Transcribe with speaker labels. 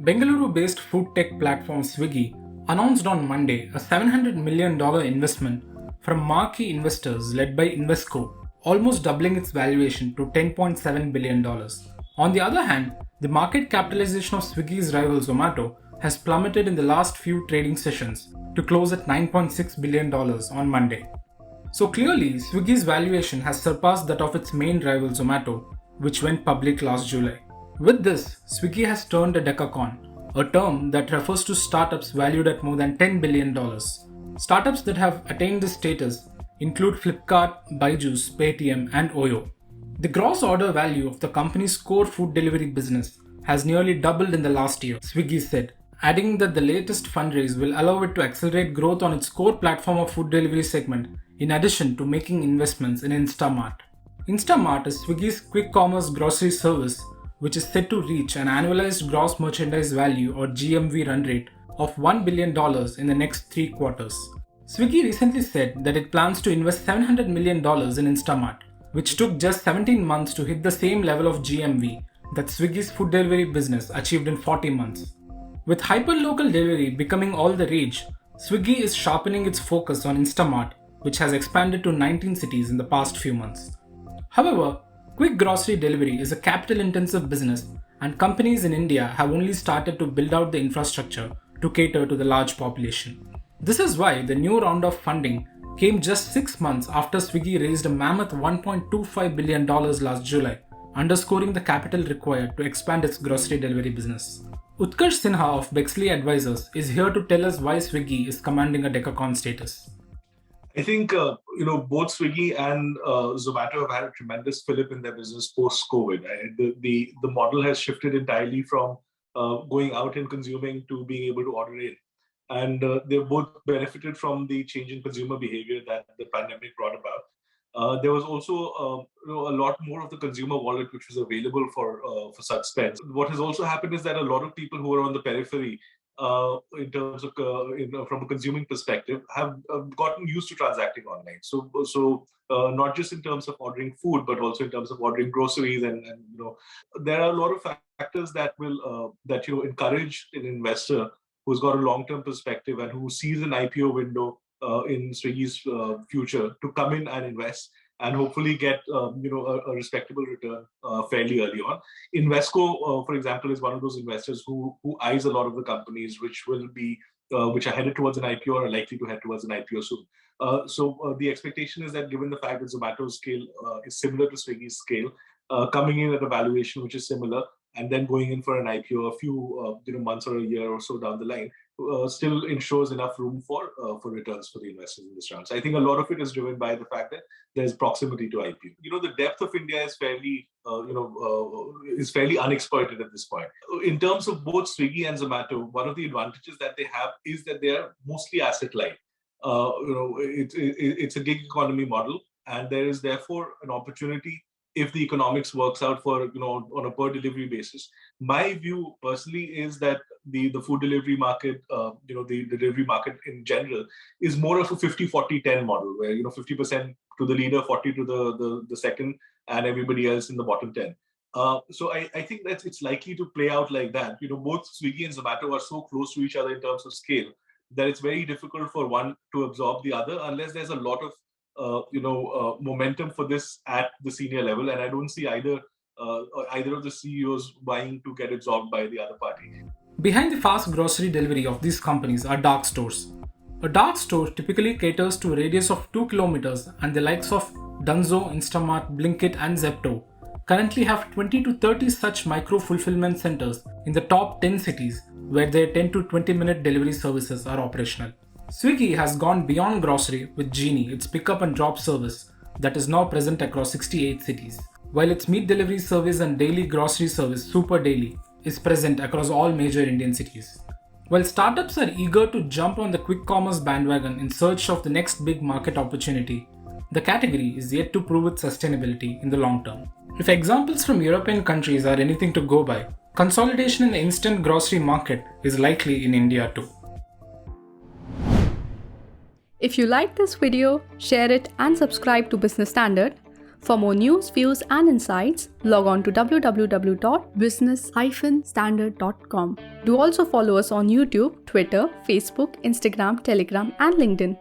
Speaker 1: Bengaluru-based food tech platform Swiggy announced on Monday a $700 million investment from marquee investors led by Invesco, almost doubling its valuation to $10.7 billion. On the other hand, the market capitalization of Swiggy's rival Zomato has plummeted in the last few trading sessions to close at $9.6 billion on Monday. So clearly, Swiggy's valuation has surpassed that of its main rival Zomato, which went public last July. With this, Swiggy has turned a decacorn, a term that refers to startups valued at more than $10 billion. Startups that have attained this status include Flipkart, Byju's, Paytm, and Oyo. The gross order value of the company's core food delivery business has nearly doubled in the last year, Swiggy said, adding that the latest fundraise will allow it to accelerate growth on its core platform of food delivery segment, in addition to making investments in Instamart. Instamart is Swiggy's quick commerce grocery service, which is set to reach an annualized gross merchandise value or GMV run rate of $1 billion in the next 3 quarters. Swiggy recently said that it plans to invest $700 million in Instamart, which took just 17 months to hit the same level of GMV that Swiggy's food delivery business achieved in 40 months. With hyperlocal delivery becoming all the rage, Swiggy is sharpening its focus on Instamart, which has expanded to 19 cities in the past few months. However, quick grocery delivery is a capital-intensive business, and companies in India have only started to build out the infrastructure to cater to the large population. This is why the new round of funding came just 6 months after Swiggy raised a mammoth $1.25 billion last July, underscoring the capital required to expand its grocery delivery business. Utkarsh Sinha of Bexley Advisors is here to tell us why Swiggy is commanding a decacorn status.
Speaker 2: I think both Swiggy and Zomato have had a tremendous fillip in their business post-COVID. The model has shifted entirely from going out and consuming to being able to order in, and they've both benefited from the change in consumer behavior that the pandemic brought about. There was also a lot more of the consumer wallet which was available for such spends. What has also happened is that a lot of people who are on the periphery in terms of from a consuming perspective have gotten used to transacting online. So not just in terms of ordering food, but also in terms of ordering groceries, and there are a lot of factors that will encourage an investor who's got a long-term perspective and who sees an IPO window in Swiggy's future to come in and invest and hopefully get a respectable return fairly early on. Invesco, for example, is one of those investors who eyes a lot of the companies which are headed towards an IPO or are likely to head towards an IPO soon. So the expectation is that given the fact that Zomato's scale is similar to Swiggy's scale, coming in at a valuation which is similar and then going in for an IPO a few months or a year or so down the line, still ensures enough room for returns for the investors in this round. So I think a lot of it is driven by the fact that there's proximity to IPO. The depth of India is fairly unexploited at this point. In terms of both Swiggy and Zomato, one of the advantages that they have is that they are mostly asset light. It's a gig economy model, and there is therefore an opportunity if the economics works out for on a per delivery basis. My view personally is that the food delivery market, the delivery market in general, is more of a 50-40-10 model, where 50% to the leader, 40 to the second, and everybody else in the bottom 10. So I think that it's likely to play out like that. Both Swiggy and Zomato are so close to each other in terms of scale that it's very difficult for one to absorb the other unless there's a lot of momentum for this at the senior level, and I don't see either of the CEOs vying to get absorbed by the other party.
Speaker 1: Behind the fast grocery delivery of these companies are dark stores. A dark store typically caters to a radius of 2 kilometers, and the likes of Dunzo, Instamart, Blinkit, and Zepto currently have 20 to 30 such micro-fulfillment centers in the top 10 cities where their 10 to 20-minute delivery services are operational. Swiggy has gone beyond grocery with Genie, its pick-up and drop service that is now present across 68 cities, while its meat delivery service and daily grocery service Super Daily is present across all major Indian cities. While startups are eager to jump on the quick commerce bandwagon in search of the next big market opportunity, the category is yet to prove its sustainability in the long term. If examples from European countries are anything to go by, consolidation in the instant grocery market is likely in India too.
Speaker 3: If you like this video, share it and subscribe to Business Standard. For more news, views, and insights, log on to www.business-standard.com. Do also follow us on YouTube, Twitter, Facebook, Instagram, Telegram, and LinkedIn.